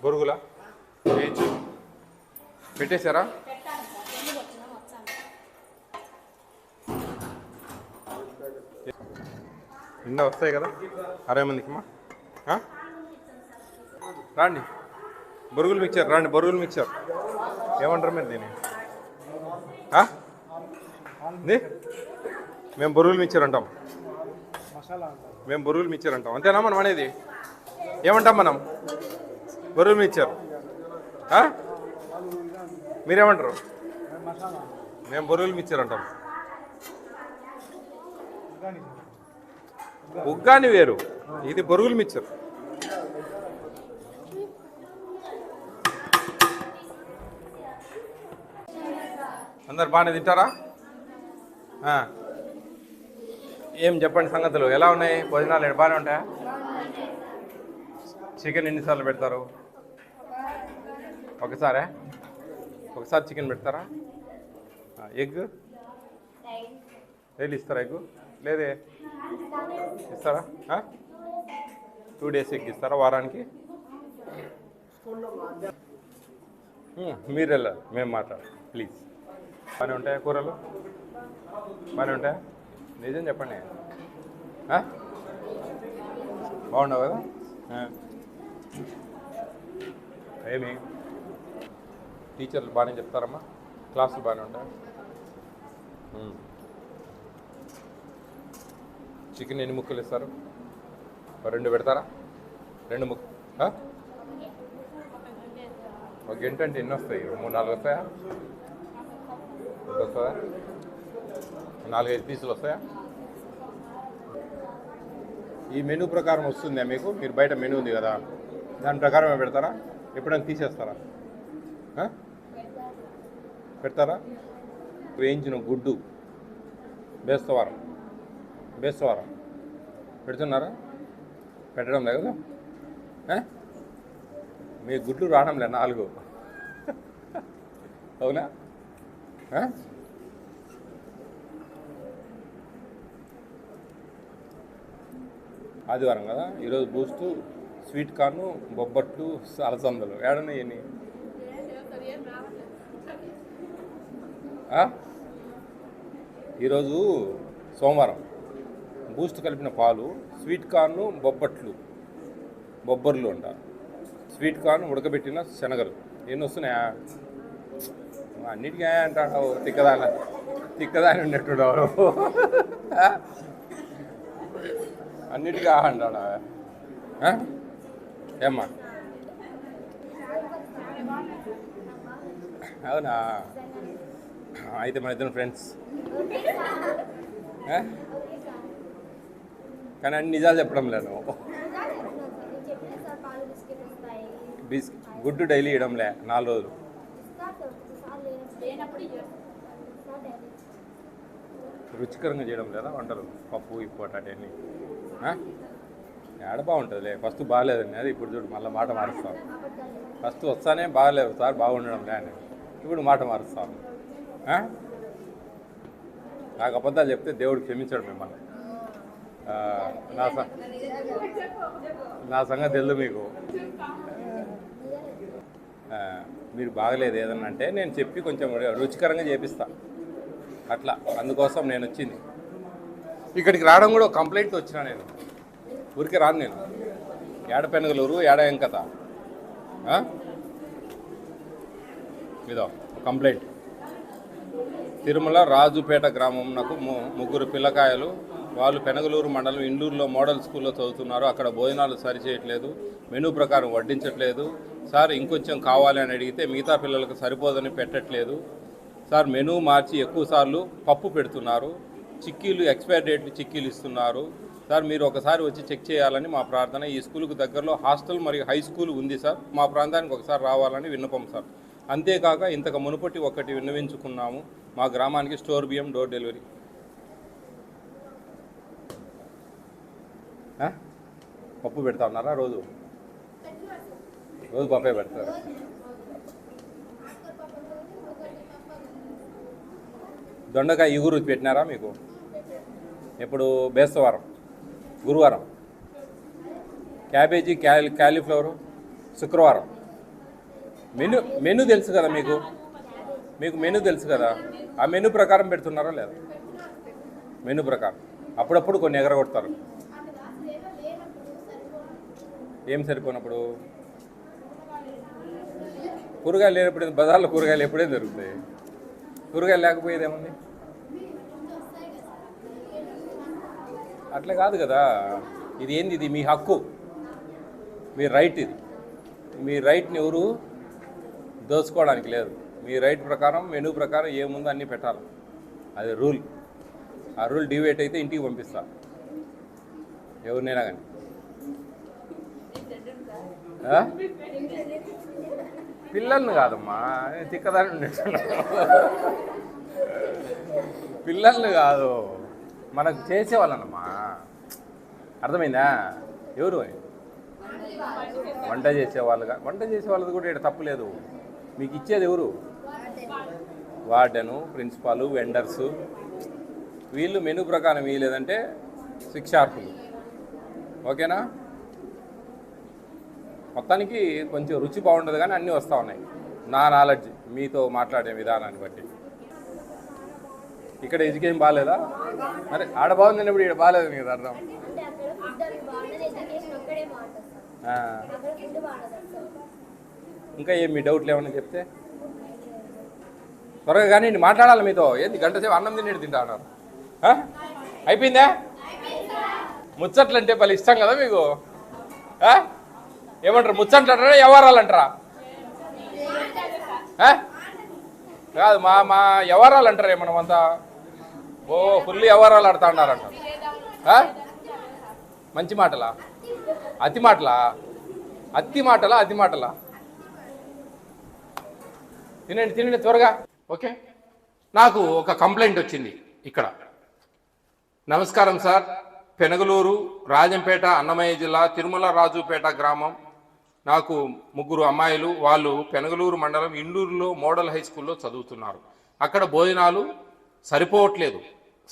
బొరుగులా వేయించు పెట్టేశారా? నిన్న వస్తాయి కదా 60 మందికి అమ్మా. రాండి బొరుగులు మిక్చర్, రాండి బొరుగులు మిక్చర్. ఏమంటారు మీరు దీన్ని? మేము బొరుగులు మిక్చర్ అంటాం. మేము బొరుగులు మిక్చర్ అంటాం, అంతేనా మనం అనేది? ఏమంటాం మనం? బొరుగులు మిక్చర్. మీరేమంటారు? మేము బొరుగులు మిక్చర్ అంటాం. ఉగ్గాని వేరు, ఇది బొరుగులు మిక్చర్. అందరు బాగానే తింటారా? ఏం చెప్పండి సంగతులు, ఎలా ఉన్నాయి భోజనాలు? బాగానే ఉంటాయా? చికెన్ ఎన్నిసార్లు పెడతారు? ఒకసారి చికెన్ పెడతారా? ఎగ్ డైలీ ఇస్తారా? ఎగ్ లేదే, ఇస్తారా? 2 days ఎగ్ ఇస్తారా వారానికి? మీరు వెళ్ళాలి, మేము మాట్లాడాలి ప్లీజ్. బాగానే ఉంటాయా కూరలు? బాగానే ఉంటాయా? నిజం చెప్పండి. బాగుండవు కదా? ఏమి టీచర్లు బాగానే చెప్తారమ్మా? క్లాసులు బాగానే ఉంటాయా? చికెన్ ఎన్ని ముక్కలు ఇస్తారు? 2 పెడతారా? 2 ముక్కలు. ఒక గంట అంటే ఎన్ని వస్తాయి? 3-4 వస్తాయా? వస్తుందా? 4-5 పీసులు వస్తాయా? ఈ మెనూ ప్రకారం వస్తుందా మీకు? మీరు బయట మెనూ ఉంది కదా, దాని ప్రకారమే పెడతారా? ఎప్పుడైనా తీసేస్తారా? పెడతారా? వేయించిన గుడ్డు బేస్తవారం పెడుతున్నారా? పెట్టడం లేదు కదా? మీ గుడ్లు రావడంలే 4. అవునా? ఆదివారం కదా, ఈరోజు బూస్టు, స్వీట్ కార్ను, బొబ్బట్లు, అలసందలు ఏడున్నాయి ఎన్ని? ఈరోజు సోమవారం. బూస్ట్ కలిపిన పాలు, స్వీట్ కార్ను, బొబ్బర్లు అంటారు. స్వీట్ కార్న్, ఉడకబెట్టిన శనగలు. ఎన్ని వస్తున్నాయా? అన్నిటికీ అంటాడు తిక్కదాని ఉన్నట్టు. అన్నిటికీ అంటాడా? ఏమ్మా? అవునా? అయితే మన ఇద్దరు ఫ్రెండ్స్. కానీ అన్ని నిజాలు చెప్పడం లేదు. గుడ్డు డైలీ ఇవ్వడంలే 4 రోజులు. రుచికరంగా చేయడం లేదా వంటలు? పప్పు ఇప్పు అన్నీ ఏడ బాగుంటుందిలే. ఫస్ట్ బాగాలేదండి, అది ఇప్పుడు చూడు మళ్ళీ మాట మారుస్తాను. ఫస్ట్ వస్తానే బాగాలేదు సార్, బాగుండడం లే అని, ఇప్పుడు మాట మారుస్తాను. నాకు అబద్ధాలు చెప్తే దేవుడు క్షమించాడు మిమ్మల్ని. నా సంగతి తెలుసు మీకు. మీరు బాగలేదు ఏదన్నా అంటే నేను చెప్పి కొంచెం రుచికరంగా చేపిస్తా అట్లా. అందుకోసం నేను వచ్చింది ఇక్కడికి రావడం కూడా కంప్లైంట్ వచ్చినా. నేను ఊరికే రాను. నేను ఏడ పెనగలూరు, ఏడ ఎంకత ఇదో కంప్లైంట్. తిరుమల రాజుపేట గ్రామం నాకు 3 పిల్లకాయలు. వాళ్ళు పెనగలూరు మండలం ఇండూరులో మోడల్ స్కూల్లో చదువుతున్నారు. అక్కడ భోజనాలు సరిచేయట్లేదు, మెనూ ప్రకారం వడ్డించట్లేదు సార్. ఇంకొంచెం కావాలి అని అడిగితే మిగతా పిల్లలకు సరిపోదని పెట్టట్లేదు సార్. మెనూ మార్చి ఎక్కువసార్లు పప్పు పెడుతున్నారు. చిక్కీలు ఎక్స్పైర్ డేట్ చిక్కీలు ఇస్తున్నారు సార్. మీరు ఒకసారి వచ్చి చెక్ చేయాలని మా ప్రార్థన. ఈ స్కూల్కు దగ్గరలో హాస్టల్ మరియు హై స్కూల్ ఉంది సార్. మా ప్రాంతానికి ఒకసారి రావాలని విన్నపం సార్. అంతేకాక ఇంతకు మునుపటి ఒకటి విన్నవించుకున్నాము, మా గ్రామానికి స్టోర్ బియ్యం డోర్ డెలివరీ. పప్పు పెడతా ఉన్నారా? రోజు పప్పే పెడతారు. దొండకాయ ఇగురు పెట్టినారా మీకు? ఎప్పుడు? బేస్తవారం, గురువారం. క్యాబేజీ, క్యాలీఫ్లవరు శుక్రవారం. మెనూ తెలుసు కదా మీకు, మీకు మెనూ తెలుసు కదా, ఆ మెనూ ప్రకారం పెడుతున్నారా లేదా? మెనూ ప్రకారం అప్పుడప్పుడు కొన్ని ఎగరగొడతారు. ఏం సరిపోయినప్పుడు? కూరగాయలు లేనప్పుడు బజార్లో కూరగాయలు ఎప్పుడేం దొరుకుతాయి? కూరగాయలు లేకపోయేది ఏముంది? అట్లా కాదు కదా, ఇది ఏంది, ఇది మీ హక్కు, మీ రైట్, ఇది మీ రైట్ని ఎవరు దోచుకోవడానికి లేదు. మీ రైట్ ప్రకారం మెనూ ప్రకారం ఏముందో అన్నీ పెట్టాలి, అది రూల్. ఆ రూల్ డివేట్ అయితే ఇంటికి పంపిస్తా ఎవరినైనా కానీ. పిల్లల్ని కాదమ్మా, తిక్కదాన్ని పిల్లల్ని కాదు, మనకు చేసేవాళ్ళనమ్మా, అర్థమైందా? ఎవరు వంట చేసేవాళ్ళుగా, వంట చేసేవాళ్ళది కూడా ఇక్కడ తప్పులేదు. మీకు ఇచ్చేది ఎవరు? వార్డెను, ప్రిన్సిపాలు, వెండర్సు, వీళ్ళు మెనూ ప్రకారం ఇవ్వలేదంటే శిక్షార్హులు. ఓకేనా? మొత్తానికి కొంచెం రుచి బాగుండదు కానీ అన్నీ వస్తూ ఉన్నాయి. నా నాలెడ్జ్ మీతో మాట్లాడే విధానాన్ని బట్టి. ఇక్కడ ఎడ్యుకేషన్ బాగాలేదా? మరి ఆడ బాగుందని ఇప్పుడు ఇక్కడ బాగాలేదు కదా అర్థం. ఇంకా ఏం మీ డౌట్లు ఏమన్నా చెప్తే త్వరగా కానీ మాట్లాడాలి మీతో. ఏంది గంట సేపు అన్నం తినేది తింటా అన్నారు? అయిపోయిందా? ముచ్చట్లు అంటే పలు ఇష్టం కదా మీకు. ఏమంటారు, ముచ్చట్లు అంటారా, వ్యవహారాలు అంటారా? కాదు, మా వ్యవహారాలు అంటారే మనమంతా. ఓ ఫుల్ వ్యవహారాలు ఆడుతా అన్నారంట. మంచి మాటలా, అతి మాటలా? అతి మాటలా, అతి మాటలా? తినండి తినండి త్వరగా. ఓకే, నాకు ఒక కంప్లైంట్ వచ్చింది ఇక్కడ. నమస్కారం సార్, పెనగలూరు, రాజంపేట, అన్నమయ్య జిల్లా, తిరుమల రాజుపేట గ్రామం. నాకు 3 అమ్మాయిలు. వాళ్ళు పెనగలూరు మండలం ఇండూరులో మోడల్ హై స్కూల్లో చదువుతున్నారు. అక్కడ భోజనాలు సరిపోవట్లేదు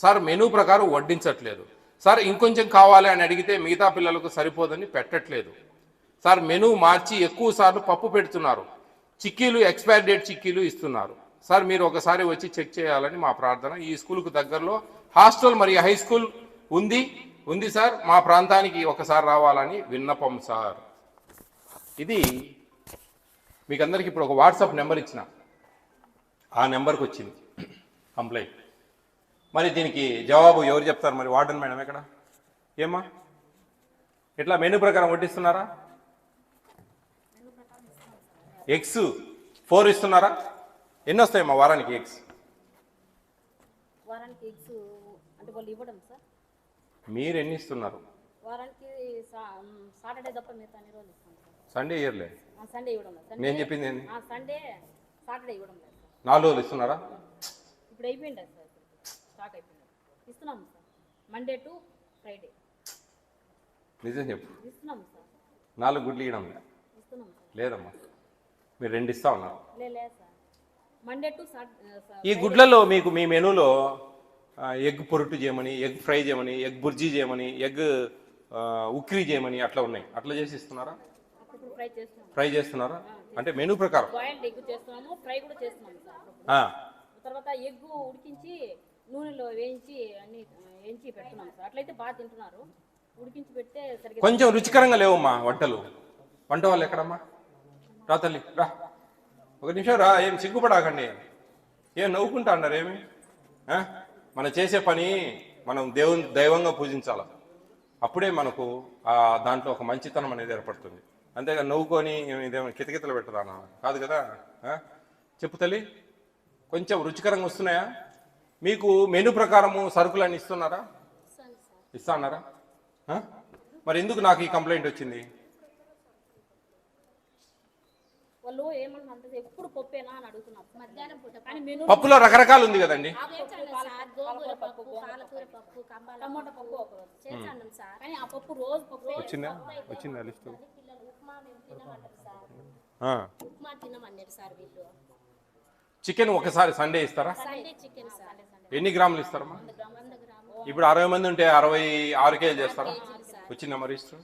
సార్, మెనూ ప్రకారం వడ్డించట్లేదు సార్. ఇంకొంచెం కావాలి అని అడిగితే మిగతా పిల్లలకు సరిపోదని పెట్టట్లేదు సార్. మెనూ మార్చి ఎక్కువ సార్లు పప్పు పెడుతున్నారు. చిక్కీలు ఎక్స్పైర్ డేట్ చిక్కీలు ఇస్తున్నారు సార్. మీరు ఒకసారి వచ్చి చెక్ చేయాలని మా ప్రార్థన. ఈ స్కూల్కు దగ్గరలో హాస్టల్ మరియు హై స్కూల్ ఉంది సార్. మా ప్రాంతానికి ఒకసారి రావాలని విన్నపం సార్. ఇది మీకు అందరికి ఇప్పుడు ఒక వాట్సాప్ నెంబర్ ఇచ్చిన, ఆ నెంబర్కి వచ్చింది కంప్లైంట్. మరి దీనికి జవాబు ఎవరు చెప్తారు? మరి వార్డెన్ మేడం ఎక్కడ? ఏమ్మా, ఇట్లా మెనూ ప్రకారం వడ్డిస్తున్నారా? ఎగ్స్ 4 ఇస్తున్నారా? ఎన్ని వస్తాయమ్మా వారానికి ఎగ్స్? మీరు ఎన్ని ఇస్తున్నారు? సండే ఇయర్లే. నేను చెప్పింది 4 రోజులు ఇస్తున్నారా? ఇప్పుడు అయిపోయింది సార్, స్టాక్ అయిపోయింది. ఇస్తున్నాము సార్, మండే టు ఫ్రైడే. నిజం చెప్పు. ఇస్తున్నాము సార్. 4 గుడ్లు ఇవ్వడం ఇస్తున్నాము సార్. లేదమ్మా, మీరు 2 ఇస్తా ఉన్నారు. లేదు సార్, మండే టు ఈ గుడ్లలో మీకు మీ మెనూలో ఎగ్ పొరుటు చేయమని, ఎగ్ ఫ్రై చేయమని, ఎగ్ బుర్జీ చేయమని, ఎగ్ ఉక్రీ చేయమని అట్లా ఉన్నాయి. అట్లా చేసి ఇస్తున్నారా? ఫ్రై చేస్తున్నారా? అంటే మెనూ ప్రకారం బాయిల్డ్ ఎగ్ చేస్తున్నాము, ఫ్రై కూడా చేస్తున్నాము సార్. తర్వాత ఎగ్ ఉడికించి నూనెలో వేయించి అన్ని వేయించి పెడుతున్నాం సార్. అట్లయితే బాగా తింటున్నారు. ఉడికించి పెడితే సరిగ్గా కొంచెం రుచికరంగా లేవమ్మా వంటలు. వంట వాళ్ళు ఎక్కడమ్మా? రా తల్లి రా, ఒక నిమిషం రా. ఏం సిగ్గుపడాకండి, ఏం నవ్వుకుంటా అన్నారు ఏమి? మనం చేసే పని మనం దైవంగా పూజించాలి. అప్పుడే మనకు దాంట్లో ఒక మంచితనం అనేది ఏర్పడుతుంది. అంతేగా నవ్వుకొని ఇదేమో కితకితలు పెట్టరానా? కాదు కదా. చెప్పు తల్లి, కొంచెం రుచికరంగా వస్తున్నాయా? మీకు మెనూ ప్రకారము సరుకులన్నీ ఇస్తున్నారా? ఇస్తా అన్నారా? మరి ఎందుకు నాకు ఈ కంప్లైంట్ వచ్చింది? పప్పులో రకరకాలు ఉంది కదండి. వచ్చిందా లిస్టు? చికెన్ ఒకసారి సండే ఇస్తారా? ఎన్ని గ్రాములు ఇస్తారమ్మా? ఇప్పుడు 60 మంది ఉంటే 66 కేజీలు చేస్తారా? వచ్చిందా మరి ఇష్టం?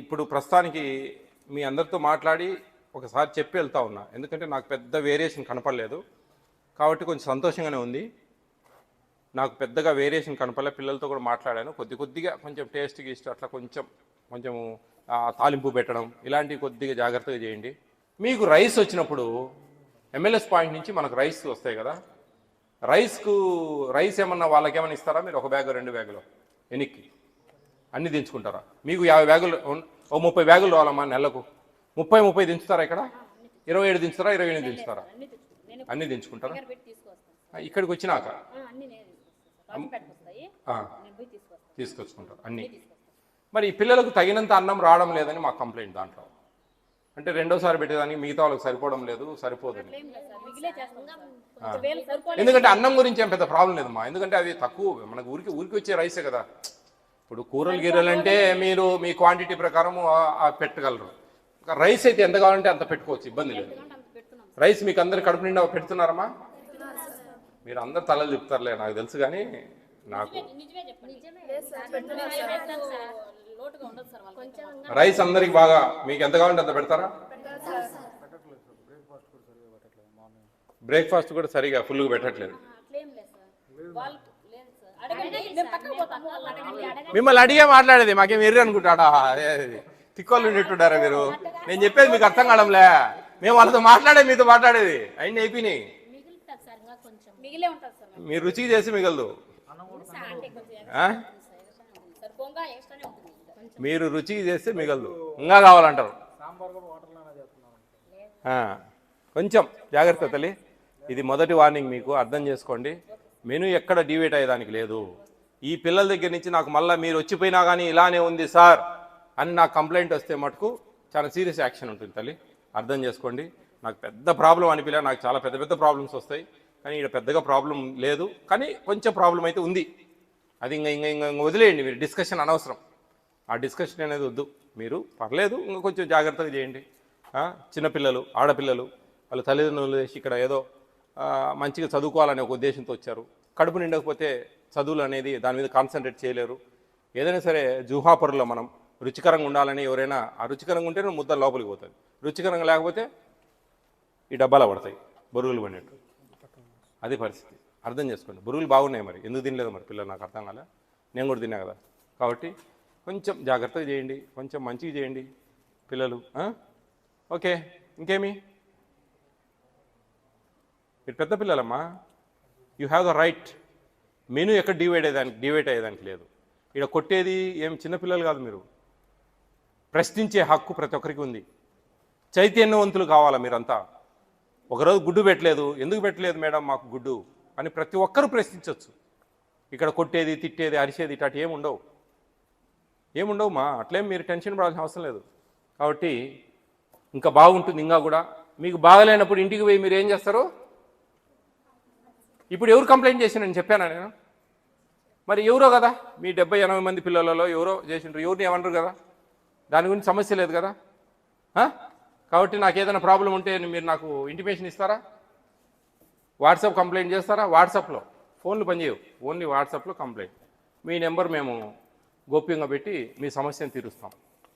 ఇప్పుడు ప్రస్తుతానికి మీ అందరితో మాట్లాడి ఒకసారి చెప్పి వెళ్తా ఉన్నా, ఎందుకంటే నాకు పెద్ద వేరియేషన్ కనపడలేదు కాబట్టి కొంచెం సంతోషంగానే ఉంది. నాకు పెద్దగా వేరియేషన్ కనపడలే, పిల్లలతో కూడా మాట్లాడాను, కొద్దిగా కొంచెం టేస్ట్ గీస్ట్ అట్లా కొంచెం తాలింపు పెట్టడం ఇలాంటివి కొద్దిగా జాగ్రత్తగా చేయండి. మీకు రైస్ వచ్చినప్పుడు ఎంఎల్ఎస్ పాయింట్ నుంచి మనకు రైస్ వస్తాయి కదా, రైస్ ఏమన్నా వాళ్ళకి ఏమన్నా ఇస్తారా? మీరు ఒక బ్యాగ్ 2 బ్యాగులు ఎన్నికి అన్నీ దించుకుంటారా? మీకు 50 బ్యాగులు, ఓ 30 బ్యాగులు రావాలమ్మా నెలకు, 30 దించుతారా? ఇక్కడ 27 దించుతారా, 28 దించుతారా? అన్నీ దించుకుంటారా? ఇక్కడికి వచ్చినాక తీసుకొచ్చుకుంటారు అన్నీ. మరి ఈ పిల్లలకు తగినంత అన్నం రావడం లేదని మాకు కంప్లైంట్ దాంట్లో, అంటే రెండోసారి పెట్టేదానికి మిగతా వాళ్ళకి సరిపోవడం లేదు, సరిపోదని. ఎందుకంటే అన్నం గురించి ఏం పెద్ద ప్రాబ్లం లేదమ్మా, ఎందుకంటే అది తక్కువ, మనకు ఊరికి వచ్చే రైసే కదా. ఇప్పుడు కూరలు అంటే మీరు మీ క్వాంటిటీ ప్రకారం పెట్టగలరు. రైస్ అయితే ఎంత కావాలంటే అంత పెట్టుకోవచ్చు, ఇబ్బంది లేదు. రైస్ మీకు అందరు కడుపు నిండా పెడుతున్నారమ్మా? మీరు అందరు తలలు చెప్తారులే, నాకు తెలుసు, కానీ నాకు రైస్ అందరికి బాగా మీకు ఎంత కావాలంటే అంత పెడతారా? బ్రేక్ఫాస్ట్ కూడా సరిగా ఫుల్గా పెట్టట్లేదు. మిమ్మల్ని అడిగే మాట్లాడేది మాకేం ఎర్రి అనుకుంటాడా? తిక్కోళ్ళు ఉండేట్టున్నారా మీరు? నేను చెప్పేది మీకు అర్థం కావడంలే, మేము వాళ్ళతో మీతో మాట్లాడేది అయిన అయిపోయినాయి. మీరు రుచి చేసి మిగలదు, మీరు రుచి చేస్తే మిగలదు, ఇంకా కావాలంటారు. కొంచెం జాగ్రత్త తల్లి, ఇది మొదటి వార్నింగ్, మీకు అర్థం చేసుకోండి. మెను ఎక్కడ డివేట్ అయ్యేదానికి లేదు. ఈ పిల్లల దగ్గర నుంచి నాకు మళ్ళీ మీరు వచ్చిపోయినా కానీ ఇలానే ఉంది సార్ అని నాకు కంప్లైంట్ వస్తే మటుకు చాలా సీరియస్ యాక్షన్ ఉంటుంది తల్లి, అర్థం చేసుకోండి. నాకు పెద్ద ప్రాబ్లం అనిపించలే, నాకు చాలా పెద్ద ప్రాబ్లమ్స్ వస్తాయి, కానీ ఇక్కడ పెద్దగా ప్రాబ్లం లేదు, కానీ కొంచెం ప్రాబ్లం అయితే ఉంది. అది ఇంకా వదిలేయండి, మీరు డిస్కషన్ అనవసరం, ఆ డిస్కషన్ అనేది వద్దు. మీరు పర్లేదు ఇంకా కొంచెం జాగ్రత్తగా చేయండి. చిన్నపిల్లలు, ఆడపిల్లలు, వాళ్ళ తల్లిదండ్రులు చేసి ఇక్కడ ఏదో మంచిగా చదువుకోవాలనే ఒక ఉద్దేశంతో వచ్చారు. కడుపు నిండకపోతే చదువులు అనేది దాని మీద కాన్సన్ట్రేట్ చేయలేరు. ఏదైనా సరే జూహాపరులో మనం రుచికరంగా ఉండాలని ఎవరైనా, ఆ రుచికరంగా ఉంటేనే ముద్ద లోపలికి పోతుంది, రుచికరంగా లేకపోతే ఈ డబ్బాలో పడతాయి బొరుగులు పడినట్టు, అది పరిస్థితి. అర్థం చేసుకోండి. బొరుగులు బాగున్నాయి, మరి ఎందుకు తినలేదు మరి పిల్లలు? నాకు అర్థం కాలే, నేను కూడా తిన్నా కదా. కాబట్టి కొంచెం జాగ్రత్తగా చేయండి, కొంచెం మంచిగా చేయండి పిల్లలు. ఓకే, ఇంకేమి? మీరు పెద్ద పిల్లలమ్మా, you have the right. Menu ఎక్కడ డివైడ్ అయ్యేదానికి లేదు. ఇక్కడ కొట్టేది ఏం చిన్నపిల్లలు కాదు, మీరు ప్రశ్నించే హక్కు ప్రతి ఒక్కరికి ఉంది. చైతన్యవంతులు కావాలా మీరంతా. ఒకరోజు గుడ్డు పెట్టలేదు, ఎందుకు పెట్టలేదు మేడం మాకు గుడ్డు అని ప్రతి ఒక్కరూ ప్రశ్నించవచ్చు. ఇక్కడ కొట్టేది, తిట్టేది, అరిసేది ఇట్లాంటి ఏముండవు మా, అట్లేం మీరు టెన్షన్ పడాల్సిన అవసరం లేదు. కాబట్టి ఇంకా బాగుంటుంది. ఇంకా కూడా మీకు బాగలేనప్పుడు ఇంటికి పోయి మీరు ఏం చేస్తారు? ఇప్పుడు ఎవరు కంప్లైంట్ చేసినని చెప్పానా నేను? మరి ఎవరో కదా, మీ 70-80 మంది పిల్లలలో ఎవరో చేసిండ్రు, ఎవరిని ఏమన్నారు కదా, దాని గురించి సమస్య లేదు కదా. కాబట్టి నాకు ఏదైనా ప్రాబ్లం ఉంటే మీరు నాకు ఇంటిమేషన్ ఇస్తారా? వాట్సాప్ కంప్లైంట్ చేస్తారా? వాట్సాప్లో ఫోన్లు పనిచేయవు, ఓన్లీ వాట్సాప్లో కంప్లైంట్. మీ నెంబర్ మేము గోప్యంగా పెట్టి మీ సమస్యను తీరుస్తాం.